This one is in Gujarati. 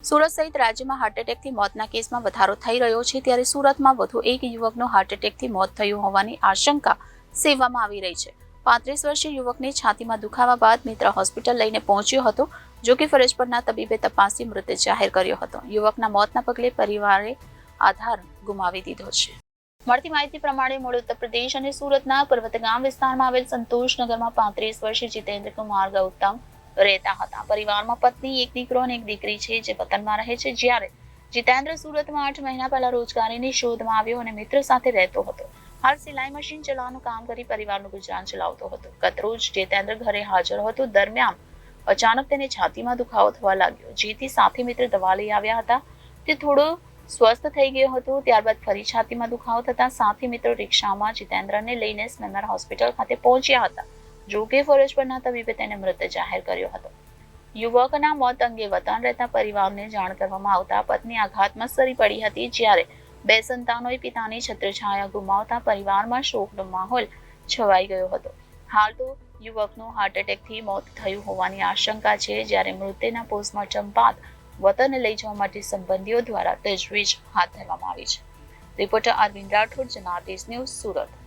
સુરત સહિત રાજ્યમાં હાર્ટ એટેકથી મોતના કેસમાં વધારો થઈ રહ્યો છે, ત્યારે સુરતમાં વધુ એક યુવકનું હાર્ટ એટેકથી મોત થયું હોવાની આશંકા સેવવામાં આવી રહી છે. 35 વર્ષીય યુવકને છાતીમાં દુખાવા બાદ મિત્ર હોસ્પિટલ લઈને પહોંચ્યો હતો, જો કે ફરજ પરના તબીબે તપાસી મૃત જાહેર કર્યો હતો. યુવકના મોતના પગલે પરિવારે આધાર ગુમાવી દીધો છે. મળતી માહિતી પ્રમાણે મૂળ ઉત્તર પ્રદેશ અને સુરતના પર્વતગામ વિસ્તારમાં આવેલ સંતોષનગરમાં 35 વર્ષીય જીતેન્દ્ર કુમાર ગૌતમ રહેતા હતા. પરિવારમાં પત્ની, એક દીકરો અને એક દીકરી છે, જે વતનમાં રહે છે, જ્યારે જીતેન્દ્ર સુરતમાં 8 મહિના પહેલા રોજગારીની શોધમાં આવ્યો અને મિત્ર સાથે રહેતો હતો. હાલ સિલાઈ મશીન ચલાવવાનું કામ કરી પરિવારનું ગુજરાન ચલાવતો હતો. ગતરોજ જીતેન્દ્ર ઘરે હાજર હતો, દરમિયાન અચાનક તેને છાતીમાં દુખાવો થવા લાગ્યો, જેથી સાથી મિત્ર દવા લઈ આવ્યા હતા. તે થોડો સ્વસ્થ થઈ ગયો હતો. ત્યારબાદ ફરી છાતીમાં દુખાવો થતા સાથી મિત્રો રિક્ષામાં જીતેન્દ્રને લઈને સ્મેમેર હોસ્પિટલ ખાતે પહોંચ્યા હતા, જો કે ફરજ પરના તબીબે તેને મૃત જાહેર કર્યો હતો. યુવકના મોત અંગે વતન રહેતા પરિવારને જાણ કરવામાં આવતા પત્ની આઘાતમાં સરી પડી હતી, જ્યારે 2 સંતાનોએ પિતાની છત્રછાયા ગુમાવતા પરિવારમાં શોકનો માહોલ છવાઈ ગયો હતો. હાલ તો યુવકનું હાર્ટ એટેકથી મોત થયું હોવાની આશંકા છે, જ્યારે મૃતદેહના પોસ્ટમોર્ટમ બાદ વતને લઈ જવા માટે સંબંધીઓ દ્વારા તજવીજ હાથ ધરવામાં આવી છે. Reporter Arvind Rathod, Janadesh news, Surat.